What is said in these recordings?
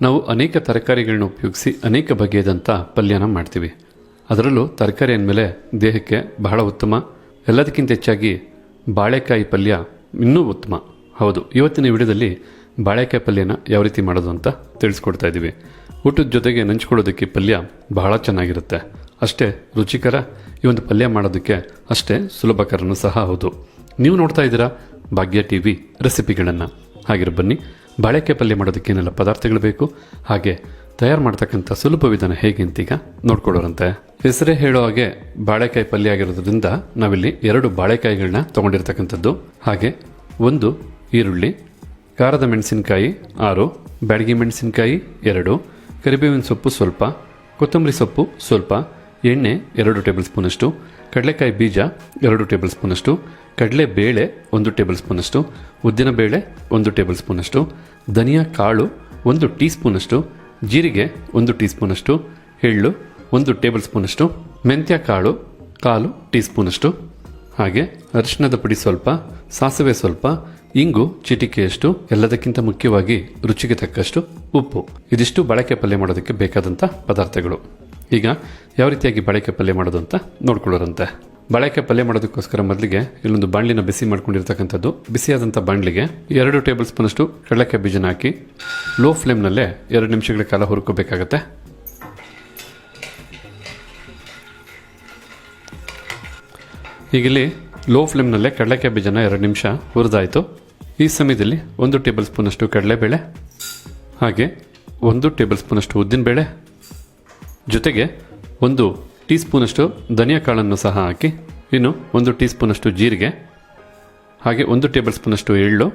ನಾವು ಅನೇಕ ತರಕಾರಿಗಳನ್ನ ಉಪಯೋಗಿಸಿ ಅನೇಕ ಬಗೆಯಾದಂಥ ಪಲ್ಯನ ಮಾಡ್ತೀವಿ. ಅದರಲ್ಲೂ ತರಕಾರಿ ಅಂದಮೇಲೆ ದೇಹಕ್ಕೆ ಬಹಳ ಉತ್ತಮ. ಎಲ್ಲದಕ್ಕಿಂತ ಹೆಚ್ಚಾಗಿ ಬಾಳೆಕಾಯಿ ಪಲ್ಯ ಇನ್ನೂ ಉತ್ತಮ. ಹೌದು, ಇವತ್ತಿನ ವಿಡಿಯೋದಲ್ಲಿ ಬಾಳೆಕಾಯಿ ಪಲ್ಯನ ಯಾವ ರೀತಿ ಮಾಡೋದು ಅಂತ ತಿಳಿಸ್ಕೊಡ್ತಾ ಇದ್ದೀವಿ. ಊಟದ ಜೊತೆಗೆ ನಂಚ್ಕೊಳ್ಳೋದಕ್ಕೆ ಪಲ್ಯ ಬಹಳ ಚೆನ್ನಾಗಿರುತ್ತೆ. ಅಷ್ಟೇ ರುಚಿಕರ. ಈ ಒಂದು ಪಲ್ಯ ಮಾಡೋದಕ್ಕೆ ಅಷ್ಟೇ ಸುಲಭಕರನೂ ಸಹ ಹೌದು. ನೀವು ನೋಡ್ತಾ ಇದ್ದೀರಾ ಭಾಗ್ಯ ಟಿವಿ ರೆಸಿಪಿಗಳನ್ನು. ಹಾಗೆ ಬನ್ನಿ, ಬಾಳೆಕಾಯಿ ಪಲ್ಯ ಮಾಡೋದಕ್ಕೆ ಏನೆಲ್ಲ ಪದಾರ್ಥಗಳು ಬೇಕು, ಹಾಗೆ ತಯಾರು ಮಾಡ್ತಕ್ಕಂಥ ಸುಲಭ ವಿಧಾನ ಹೇಗೆ ಅಂತೀಗ ನೋಡ್ಕೊಳ್ಳೋರಂತೆ. ಹೆಸರೇ ಹೇಳೋ ಹಾಗೆ ಬಾಳೆಕಾಯಿ ಪಲ್ಯ ಆಗಿರೋದ್ರಿಂದ ನಾವಿಲ್ಲಿ 2 ಬಾಳೆಕಾಯಿಗಳನ್ನ ತೊಗೊಂಡಿರ್ತಕ್ಕಂಥದ್ದು, ಹಾಗೆ 1 ಈರುಳ್ಳಿ, ಖಾರದ ಮೆಣಸಿನಕಾಯಿ 6, ಬ್ಯಾಡಗಿ ಮೆಣಸಿನಕಾಯಿ 2, ಕರಿಬೇವಿನ ಸೊಪ್ಪು ಸ್ವಲ್ಪ, ಕೊತ್ತಂಬರಿ ಸೊಪ್ಪು ಸ್ವಲ್ಪ, ಎಣ್ಣೆ 2 ಟೇಬಲ್ ಸ್ಪೂನಷ್ಟು, ಕಡಲೆಕಾಯಿ ಬೀಜ 2 ಟೇಬಲ್ ಸ್ಪೂನಷ್ಟು, ಕಡಲೆ ಬೇಳೆ 1 ಟೇಬಲ್ ಸ್ಪೂನಷ್ಟು, ಉದ್ದಿನ ಬೇಳೆ 1 ಟೇಬಲ್ ಸ್ಪೂನಷ್ಟು, ಧನಿಯಾ ಕಾಳು 1 ಟೀ ಸ್ಪೂನಷ್ಟು, ಜೀರಿಗೆ 1 ಟೀ ಸ್ಪೂನಷ್ಟು, ಎಳ್ಳು 1 ಟೇಬಲ್ ಸ್ಪೂನಷ್ಟು, ಮೆಂತ್ಯ ಕಾಳು 1/4 ಟೀ ಸ್ಪೂನಷ್ಟು, ಹಾಗೆ ಅರಿಶಿಣದ ಪುಡಿ ಸ್ವಲ್ಪ, ಸಾಸಿವೆ ಸ್ವಲ್ಪ, ಇಂಗು ಚಿಟಿಕೆಯಷ್ಟು, ಎಲ್ಲದಕ್ಕಿಂತ ಮುಖ್ಯವಾಗಿ ರುಚಿಗೆ ತಕ್ಕಷ್ಟು ಉಪ್ಪು. ಇದಿಷ್ಟು ಬಾಳೆಕಾಯಿ ಪಲ್ಯ ಮಾಡೋದಕ್ಕೆ ಬೇಕಾದಂಥ ಪದಾರ್ಥಗಳು. ಈಗ ಯಾವ ರೀತಿಯಾಗಿ ಬಾಳೆಕಾಯಿ ಪಲ್ಯ ಮಾಡೋದು ಅಂತ ನೋಡ್ಕೊಳ್ಳೋರಂತೆ. ಬಾಳೆಕಾಯಿ ಪಲ್ಯ ಮಾಡೋದಕ್ಕೋಸ್ಕರ ಮೊದಲಿಗೆ ಇಲ್ಲೊಂದು ಬಾಣಲಿನ ಬಿಸಿ ಮಾಡ್ಕೊಂಡಿರ್ತಕ್ಕಂಥದ್ದು. ಬಿಸಿಯಾದಂಥ ಬಾಣಲಿಗೆ 2 ಟೇಬಲ್ ಸ್ಪೂನಷ್ಟು ಕಡಲೆಕಾಯಿ ಬೀಜನ ಹಾಕಿ ಲೋ ಫ್ಲೇಮ್ನಲ್ಲೇ 2 ನಿಮಿಷಗಳ ಕಾಲ ಹುರ್ಕೋಬೇಕಾಗತ್ತೆ. ಈಗಿಲ್ಲಿ ಲೋ ಫ್ಲೇಮ್ನಲ್ಲೇ ಕಡಲೆಕಾಯಿ ಬೀಜನ 2 ನಿಮಿಷ ಹುರಿದಾಯಿತು. ಈ ಸಮಯದಲ್ಲಿ 1 ಟೇಬಲ್ ಸ್ಪೂನಷ್ಟು ಕಡಲೆಬೇಳೆ, ಹಾಗೆ 1 ಟೇಬಲ್ ಸ್ಪೂನಷ್ಟು ಉದ್ದಿನಬೇಳೆ, ಜೊತೆಗೆ 1 ಟೀ ಸ್ಪೂನಷ್ಟು ಧನಿಯಾ ಕಾಳನ್ನು ಸಹ ಹಾಕಿ, ಇನ್ನು 1 ಟೀ ಸ್ಪೂನಷ್ಟು ಜೀರಿಗೆ, ಹಾಗೆ 1 ಟೇಬಲ್ ಸ್ಪೂನಷ್ಟು ಎಳ್ಳು.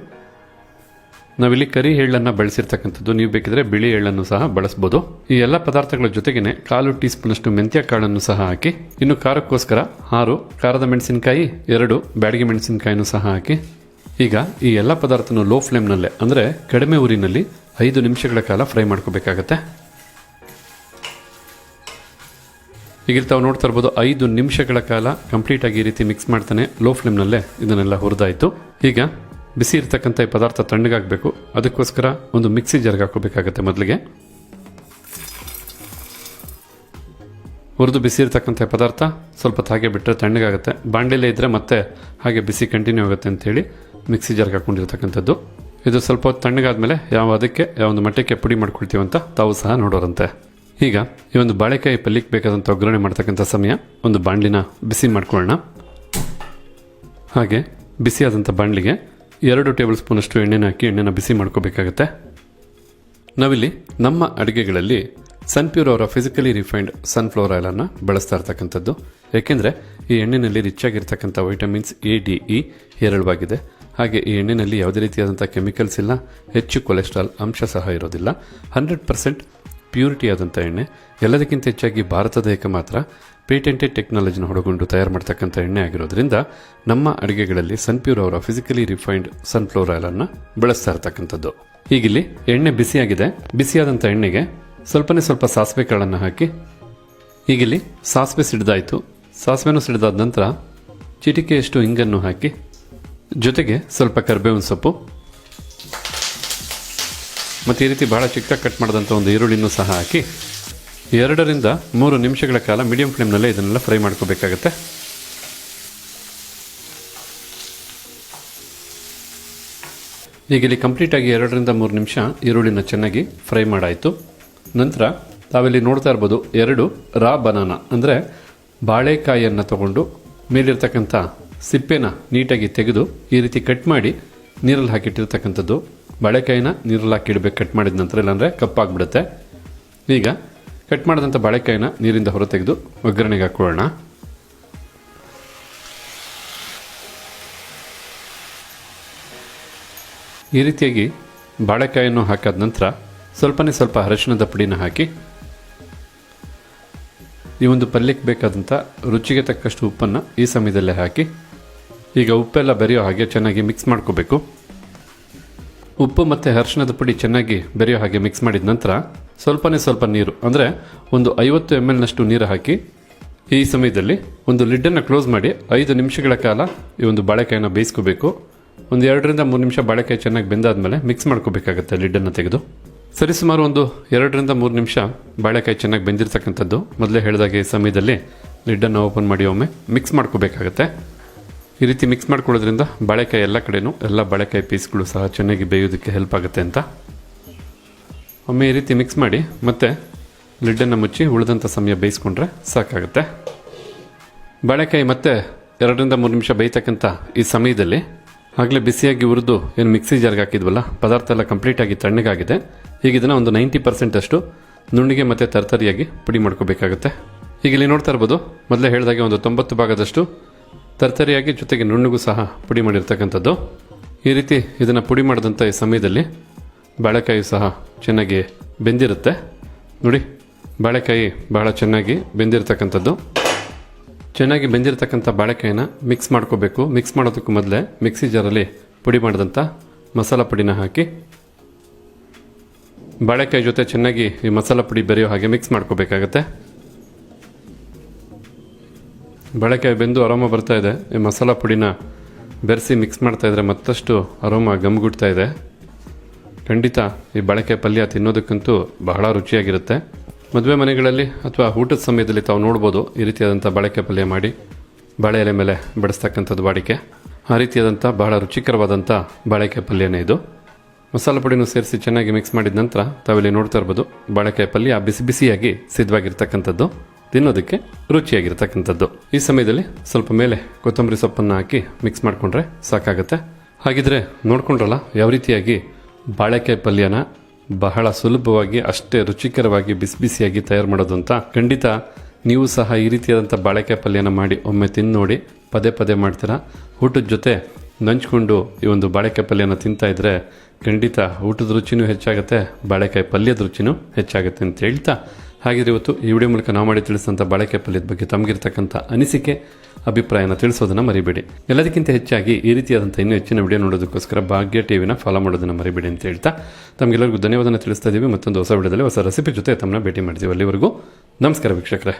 ನಾವಿಲ್ಲಿ ಕರಿ ಎಳ್ಳನ್ನು ಬಳಸಿರ್ತಕ್ಕಂಥದ್ದು, ನೀವು ಬೇಕಿದ್ರೆ ಬಿಳಿ ಎಳ್ಳನ್ನು ಸಹ ಬಳಸ್ಬೋದು. ಈ ಎಲ್ಲ ಪದಾರ್ಥಗಳ ಜೊತೆಗೇನೆ 1/4 ಟೀ ಸ್ಪೂನಷ್ಟು ಮೆಂತ್ಯ ಕಾಳನ್ನು ಸಹ ಹಾಕಿ, ಇನ್ನು ಖಾರಕ್ಕೋಸ್ಕರ 6 ಖಾರದ ಮೆಣಸಿನಕಾಯಿ, 2 ಬ್ಯಾಡಗಿ ಮೆಣಸಿನಕಾಯಿನೂ ಸಹ ಹಾಕಿ, ಈಗ ಈ ಎಲ್ಲ ಪದಾರ್ಥನೂ ಲೋ ಫ್ಲೇಮ್ನಲ್ಲೇ ಅಂದರೆ ಕಡಿಮೆ ಉರಿನಲ್ಲಿ 5 ನಿಮಿಷಗಳ ಕಾಲ ಫ್ರೈ ಮಾಡ್ಕೋಬೇಕಾಗತ್ತೆ. ಈಗ ತಾವು ನೋಡ್ತಾ ಇರ್ಬೋದು 5 ನಿಮಿಷಗಳ ಕಾಲ ಕಂಪ್ಲೀಟಾಗಿ ಈ ರೀತಿ ಮಿಕ್ಸ್ ಮಾಡ್ತಾನೆ ಲೋ ಫ್ಲೇಮ್ನಲ್ಲೇ ಇದನ್ನೆಲ್ಲ ಹುರಿದಾಯಿತು. ಈಗ ಬಿಸಿ ಇರ್ತಕ್ಕಂಥ ಈ ಪದಾರ್ಥ ತಣ್ಣಗಾಗಬೇಕು. ಅದಕ್ಕೋಸ್ಕರ ಒಂದು ಮಿಕ್ಸಿ ಜಾರ್ಗೆ ಹಾಕೋಬೇಕಾಗತ್ತೆ. ಮೊದಲಿಗೆ ಹುರಿದು ಬಿಸಿ ಇರ್ತಕ್ಕಂಥ ಪದಾರ್ಥ ಸ್ವಲ್ಪ ಹಾಗೆ ಬಿಟ್ಟರೆ ತಣ್ಣಗಾಗುತ್ತೆ. ಬಾಂಡೆಲೇ ಇದ್ದರೆ ಮತ್ತೆ ಹಾಗೆ ಬಿಸಿ ಕಂಟಿನ್ಯೂ ಆಗುತ್ತೆ ಅಂತೇಳಿ ಮಿಕ್ಸಿ ಜಾರ್ಗೆ ಹಾಕೊಂಡಿರ್ತಕ್ಕಂಥದ್ದು. ಇದು ಸ್ವಲ್ಪ ಹೊತ್ತು ತಣ್ಣಗಾದ್ಮೇಲೆ ಅದಕ್ಕೆ ಒಂದು ಮಟ್ಟಕ್ಕೆ ಪುಡಿ ಮಾಡ್ಕೊಳ್ತೀವಿ ಅಂತ ತಾವು ಸಹ ನೋಡೋರಂತೆ. ಈಗ ಈ ಒಂದು ಬಾಳೆಕಾಯಿ ಪಲ್ಯಕ್ಕೆ ಬೇಕಾದಂಥ ಒಗ್ಗರಣೆ ಮಾಡ್ತಕ್ಕಂಥ ಸಮಯ ಒಂದು ಬಾಣಲಿನ ಬಿಸಿ ಮಾಡ್ಕೊಳ್ಳೋಣ. ಹಾಗೆ ಬಿಸಿಯಾದಂಥ ಬಾಣಲಿಗೆ 2 ಟೇಬಲ್ ಸ್ಪೂನಷ್ಟು ಎಣ್ಣೆನ ಹಾಕಿ ಎಣ್ಣೆನ ಬಿಸಿ ಮಾಡ್ಕೋಬೇಕಾಗತ್ತೆ. ನಾವಿಲ್ಲಿ ನಮ್ಮ ಅಡುಗೆಗಳಲ್ಲಿ ಸನ್ಪ್ಯೂರ್ ಅವರ ಫಿಸಿಕಲಿ ರಿಫೈನ್ಡ್ ಸನ್ಫ್ಲವರ್ ಆಯಿಲನ್ನು ಬಳಸ್ತಾ ಇರ್ತಕ್ಕಂಥದ್ದು. ಏಕೆಂದರೆ ಈ ಎಣ್ಣೆಯಲ್ಲಿ ರಿಚ್ ಆಗಿರ್ತಕ್ಕಂಥ ವೈಟಮಿನ್ಸ್ ಎ, ಡಿ, ಇ ಹೇರಳವಾಗಿದೆ. ಹಾಗೆ ಈ ಎಣ್ಣೆಯಲ್ಲಿ ಯಾವುದೇ ರೀತಿಯಾದಂಥ ಕೆಮಿಕಲ್ಸ್ ಇಲ್ಲ, ಹೆಚ್ಚು ಕೊಲೆಸ್ಟ್ರಾಲ್ ಅಂಶ ಸಹ ಇರೋದಿಲ್ಲ. 100% ಪ್ಯೂರಿಟಿ ಆದಂಥ ಎಣ್ಣೆ. ಎಲ್ಲದಕ್ಕಿಂತ ಹೆಚ್ಚಾಗಿ ಭಾರತ ದೇಶಕ್ಕೆ ಮಾತ್ರ ಪೇಟೆಂಟೆಡ್ ಟೆಕ್ನಾಲಜಿನ ಹೊಡಗೊಂಡು ತಯಾರು ಮಾಡ್ತಕ್ಕಂಥ ಎಣ್ಣೆ ಆಗಿರೋದ್ರಿಂದ ನಮ್ಮ ಅಡುಗೆಗಳಲ್ಲಿ ಸನ್ಪ್ಯೂರ್ ಅವರ ಫಿಸಿಕಲಿ ರಿಫೈನ್ಡ್ ಸನ್ಫ್ಲವರ್ ಆಯಿಲನ್ನು ಬಳಸ್ತಾ ಇರ್ತಕ್ಕಂಥದ್ದು. ಈಗಿಲ್ಲಿ ಎಣ್ಣೆ ಬಿಸಿಯಾಗಿದೆ. ಬಿಸಿಯಾದಂಥ ಎಣ್ಣೆಗೆ ಸ್ವಲ್ಪ ಸಾಸಿವೆ ಕಾಳನ್ನು ಹಾಕಿ, ಈಗಿಲ್ಲಿ ಸಾಸಿವೆ ಸಿಡಿದಾಯಿತು. ಸಾಸಿವೆನೂ ಸಿಡಿದಾದ ನಂತರ ಚಿಟಿಕೆಯಷ್ಟು ಇಂಗನ್ನು ಹಾಕಿ, ಜೊತೆಗೆ ಸ್ವಲ್ಪ ಕರಿಬೇವಿನ ಸೊಪ್ಪು ಮತ್ತು ಈ ರೀತಿ ಬಹಳ ಚಿಕ್ಕದಾಗಿ ಕಟ್ ಮಾಡಿದಂಥ ಒಂದು ಈರುಳ್ಳಿನೂ ಸಹ ಹಾಕಿ 2 ರಿಂದ 3 ನಿಮಿಷಗಳ ಕಾಲ ಮೀಡಿಯಂ ಫ್ಲೇಮ್ನಲ್ಲೇ ಇದನ್ನೆಲ್ಲ ಫ್ರೈ ಮಾಡ್ಕೋಬೇಕಾಗತ್ತೆ. ಈಗ ಇಲ್ಲಿ ಕಂಪ್ಲೀಟಾಗಿ 2 ರಿಂದ 3 ನಿಮಿಷ ಈರುಳ್ಳಿನ ಚೆನ್ನಾಗಿ ಫ್ರೈ ಮಾಡಾಯಿತು. ನಂತರ ತಾವಿಲ್ಲಿ ನೋಡ್ತಾ ಇರ್ಬೋದು 2 ರಾ ಬನಾನಾ ಅಂದರೆ ಬಾಳೆಕಾಯಿಯನ್ನು ತಗೊಂಡು ಮೇಲಿರ್ತಕ್ಕಂಥ ಸಿಪ್ಪೆನ ನೀಟಾಗಿ ತೆಗೆದು ಈ ರೀತಿ ಕಟ್ ಮಾಡಿ ನೀರಲ್ಲಿ ಹಾಕಿಟ್ಟಿರ್ತಕ್ಕಂಥದ್ದು. ಬಾಳೆಕಾಯಿನ ನೀರಲ್ಲಿ ಹಾಕಿಡಬೇಕು ಕಟ್ ಮಾಡಿದ ನಂತರ, ಇಲ್ಲಾಂದರೆ ಕಪ್ಪಾಗ್ಬಿಡುತ್ತೆ. ಈಗ ಕಟ್ ಮಾಡಿದಂಥ ಬಾಳೆಕಾಯಿನ ನೀರಿಂದ ಹೊರ ತೆಗೆದು ಒಗ್ಗರಣೆಗೆ ಹಾಕೊಳ್ಳೋಣ. ಈ ರೀತಿಯಾಗಿ ಬಾಳೆಕಾಯನ್ನು ಹಾಕಾದ ನಂತರ ಸ್ವಲ್ಪ ಅರಿಶಿಣದ ಪುಡಿನ ಹಾಕಿ, ಈ ಒಂದು ಪಲ್ಯಕ್ಕೆ ಬೇಕಾದಂಥ ರುಚಿಗೆ ತಕ್ಕಷ್ಟು ಉಪ್ಪನ್ನು ಈ ಸಮಯದಲ್ಲೇ ಹಾಕಿ, ಈಗ ಉಪ್ಪೆಲ್ಲ ಬೆರೆಯೋ ಹಾಗೆ ಚೆನ್ನಾಗಿ ಮಿಕ್ಸ್ ಮಾಡ್ಕೋಬೇಕು. ಉಪ್ಪು ಮತ್ತು ಅರಿಶಿಣದ ಪುಡಿ ಚೆನ್ನಾಗಿ ಬೆರೆಯೋ ಹಾಗೆ ಮಿಕ್ಸ್ ಮಾಡಿದ ನಂತರ ಸ್ವಲ್ಪ ನೀರು ಅಂದರೆ ಒಂದು 50 ml ನೀರು ಹಾಕಿ, ಈ ಸಮಯದಲ್ಲಿ ಒಂದು ಲಿಡ್ಡನ್ನು ಕ್ಲೋಸ್ ಮಾಡಿ 5 ನಿಮಿಷಗಳ ಕಾಲ ಈ ಒಂದು ಬಾಳೆಕಾಯಿನ ಬೇಯಿಸ್ಕೋಬೇಕು. ಒಂದು 2 ರಿಂದ 3 ನಿಮಿಷ ಬಾಳೆಕಾಯಿ ಚೆನ್ನಾಗಿ ಬೆಂದಾದ್ಮೇಲೆ ಮಿಕ್ಸ್ ಮಾಡ್ಕೋಬೇಕಾಗತ್ತೆ ಲಿಡ್ಡನ್ನು ತೆಗೆದು. ಸರಿಸುಮಾರು ಒಂದು 2-3 ನಿಮಿಷ ಬಾಳೆಕಾಯಿ ಚೆನ್ನಾಗಿ ಬೆಂದಿರ್ತಕ್ಕಂಥದ್ದು. ಮೊದಲೇ ಹೇಳಿದಾಗೆ ಈ ಸಮಯದಲ್ಲಿ ಲಿಡ್ಡನ್ನು ಓಪನ್ ಮಾಡಿ ಒಮ್ಮೆ ಮಿಕ್ಸ್ ಮಾಡ್ಕೋಬೇಕಾಗತ್ತೆ. ಈ ರೀತಿ ಮಿಕ್ಸ್ ಮಾಡ್ಕೊಳ್ಳೋದ್ರಿಂದ ಬಾಳೆಕಾಯಿ ಎಲ್ಲ ಕಡೆನೂ ಎಲ್ಲ ಬಾಳೆಕಾಯಿ ಪೀಸ್ಗಳು ಸಹ ಚೆನ್ನಾಗಿ ಬೇಯೋದಕ್ಕೆ ಹೆಲ್ಪ್ ಆಗುತ್ತೆ ಅಂತ. ಒಮ್ಮೆ ಈ ರೀತಿ ಮಿಕ್ಸ್ ಮಾಡಿ ಮತ್ತೆ ಲಿಡ್ಡನ್ನು ಮುಚ್ಚಿ ಉಳಿದಂಥ ಸಮಯ ಬೇಯಿಸ್ಕೊಂಡ್ರೆ ಸಾಕಾಗುತ್ತೆ. ಬಾಳೆಕಾಯಿ ಮತ್ತೆ 2-3 ನಿಮಿಷ ಬೇಯ್ತಕ್ಕಂಥ ಈ ಸಮಯದಲ್ಲಿ ಆಗಲೇ ಬಿಸಿಯಾಗಿ ಹುರಿದು ಏನು ಮಿಕ್ಸಿ ಜಾರ್ಗೆ ಹಾಕಿದ್ವಲ್ಲ, ಪದಾರ್ಥ ಎಲ್ಲ ಕಂಪ್ಲೀಟಾಗಿ ತಣ್ಣಗಾಗಿದೆ. ಈಗ ಇದನ್ನು ಒಂದು 90% ಅಷ್ಟು ನುಣ್ಣಿಗೆ ಮತ್ತು ತರ್ತರಿಯಾಗಿ ಪುಡಿ ಮಾಡ್ಕೋಬೇಕಾಗುತ್ತೆ. ಈಗ ಇಲ್ಲಿ ನೋಡ್ತಾ ಇರ್ಬೋದು, ಮೊದಲೇ ಹೇಳಿದಾಗೆ ಒಂದು 90 ಭಾಗದಷ್ಟು ತರ್ತರಿಯಾಗಿ ಜೊತೆಗೆ ನುಣ್ಣಗೂ ಸಹ ಪುಡಿ ಮಾಡಿರ್ತಕ್ಕಂಥದ್ದು. ಈ ರೀತಿ ಇದನ್ನು ಪುಡಿ ಮಾಡಿದಂಥ ಈ ಸಮಯದಲ್ಲಿ ಬಾಳೆಕಾಯಿ ಸಹ ಚೆನ್ನಾಗಿ ಬೆಂದಿರುತ್ತೆ. ನೋಡಿ, ಬಾಳೆಕಾಯಿ ಬಹಳ ಚೆನ್ನಾಗಿ ಬೆಂದಿರ್ತಕ್ಕಂಥದ್ದು. ಚೆನ್ನಾಗಿ ಬೆಂದಿರತಕ್ಕಂಥ ಬಾಳೆಕಾಯಿನ ಮಿಕ್ಸ್ ಮಾಡ್ಕೋಬೇಕು. ಮಿಕ್ಸ್ ಮಾಡೋದಕ್ಕೂ ಮೊದಲೇ ಮಿಕ್ಸಿ ಜಾರಲ್ಲಿ ಪುಡಿ ಮಾಡಿದಂಥ ಮಸಾಲ ಪುಡಿನ ಹಾಕಿ ಬಾಳೆಕಾಯಿ ಜೊತೆ ಚೆನ್ನಾಗಿ ಈ ಮಸಾಲ ಪುಡಿ ಬೆರೆಯೋ ಹಾಗೆ ಮಿಕ್ಸ್ ಮಾಡ್ಕೋಬೇಕಾಗತ್ತೆ. ಬಾಳೆಕಾಯಿ ಬೆಂದು ಅರೋಮ ಬರ್ತಾ ಇದೆ. ಈ ಮಸಾಲ ಪುಡಿನ ಬೆರೆಸಿ ಮಿಕ್ಸ್ ಮಾಡ್ತಾ ಇದ್ರೆ ಮತ್ತಷ್ಟು ಅರೋಮ ಗಮ್ಗುಡ್ತಾ ಇದೆ. ಖಂಡಿತ ಈ ಬಾಳೆಕಾಯಿ ಪಲ್ಯ ತಿನ್ನೋದಕ್ಕಂತೂ ಬಹಳ ರುಚಿಯಾಗಿರುತ್ತೆ. ಮದುವೆ ಮನೆಗಳಲ್ಲಿ ಅಥವಾ ಊಟದ ಸಮಯದಲ್ಲಿ ತಾವು ನೋಡ್ಬೋದು ಈ ರೀತಿಯಾದಂಥ ಬಾಳೆಕಾಯಿ ಪಲ್ಯ ಮಾಡಿ ಬಾಳೆ ಎಲೆ ಮೇಲೆ ಬಡಿಸ್ತಕ್ಕಂಥದ್ದು ವಾಡಿಕೆ. ಆ ರೀತಿಯಾದಂಥ ಬಹಳ ರುಚಿಕರವಾದಂಥ ಬಾಳೆಕಾಯಿ ಪಲ್ಯನೇ ಇದು. ಮಸಾಲ ಪುಡಿನೂ ಸೇರಿಸಿ ಚೆನ್ನಾಗಿ ಮಿಕ್ಸ್ ಮಾಡಿದ ನಂತರ ತಾವಿಲ್ಲಿ ನೋಡ್ತಾ ಇರ್ಬೋದು, ಬಾಳೆಕಾಯಿ ಪಲ್ಯ ಬಿಸಿ ಬಿಸಿಯಾಗಿ ಸಿದ್ಧವಾಗಿರ್ತಕ್ಕಂಥದ್ದು, ತಿನ್ನೋದಕ್ಕೆ ರುಚಿಯಾಗಿರ್ತಕ್ಕಂಥದ್ದು. ಈ ಸಮಯದಲ್ಲಿ ಸ್ವಲ್ಪ ಮೇಲೆ ಕೊತ್ತಂಬರಿ ಸೊಪ್ಪನ್ನು ಹಾಕಿ ಮಿಕ್ಸ್ ಮಾಡಿಕೊಂಡ್ರೆ ಸಾಕಾಗುತ್ತೆ. ಹಾಗಿದ್ರೆ ನೋಡ್ಕೊಂಡ್ರಲ್ಲ ಯಾವ ರೀತಿಯಾಗಿ ಬಾಳೆಕಾಯಿ ಪಲ್ಯನ ಬಹಳ ಸುಲಭವಾಗಿ ಅಷ್ಟೇ ರುಚಿಕರವಾಗಿ ಬಿಸಿ ಬಿಸಿಯಾಗಿ ತಯಾರು ಮಾಡೋದು ಅಂತ. ಖಂಡಿತ ನೀವು ಸಹ ಈ ರೀತಿಯಾದಂಥ ಬಾಳೆಕಾಯಿ ಪಲ್ಯನ ಮಾಡಿ ಒಮ್ಮೆ ತಿಂದು ನೋಡಿ. ಪದೇ ಪದೇ ಮಾಡ್ತೀರಾ. ಊಟದ ಜೊತೆ ನಂಚ್ಕೊಂಡು ಈ ಒಂದು ಬಾಳೆಕಾಯಿ ಪಲ್ಯನ ತಿಂತಾ ಇದ್ರೆ ಖಂಡಿತ ಊಟದ ರುಚಿನೂ ಹೆಚ್ಚಾಗುತ್ತೆ, ಬಾಳೆಕಾಯಿ ಪಲ್ಯದ ರುಚಿನೂ ಹೆಚ್ಚಾಗುತ್ತೆ ಅಂತ ಹೇಳ್ತಾ, ಹಾಗಿದ್ರೆ ಇವತ್ತು ಈ ವಿಡಿಯೋ ಮೂಲಕ ನಾವು ಮಾಡಿ ತಿಳಿಸಿದಂಥ ಬಾಳೆಕಾಯಿ ಪಲ್ಯದ ಬಗ್ಗೆ ತಮಗಿರ್ತಕ್ಕಂಥ ಅನಿಸಿಕೆ ಅಭಿಪ್ರಾಯನ ತಿಳಿಸೋದನ್ನು ಮರಿಬೇಡಿ. ಎಲ್ಲದಕ್ಕಿಂತ ಹೆಚ್ಚಾಗಿ ಈ ರೀತಿಯಾದಂಥ ಇನ್ನೂ ಹೆಚ್ಚಿನ ವಿಡಿಯೋ ನೋಡೋದಕ್ಕೋಸ್ಕರ ಭಾಗ್ಯ ಟಿವಿನ ಫಾಲೋ ಮಾಡೋದನ್ನು ಮರಿಬೇಡಿ ಅಂತ ಹೇಳ್ತಾ ತಮಗೆಲ್ಲರಿಗೂ ಧನ್ಯವಾದನ ತಿಳಿಸ್ತಾ ಇದ್ದೀವಿ. ಮತ್ತೊಂದು ಹೊಸ ವಿಡಿಯೋದಲ್ಲಿ ಹೊಸ ರೆಸಿಪಿ ಜೊತೆ ತಮ್ಮನ್ನ ಭೇಟಿ ಮಾಡ್ತೀವಿ. ಅಲ್ಲಿವರೆಗೂ ನಮಸ್ಕಾರ ವೀಕ್ಷಕರೇ.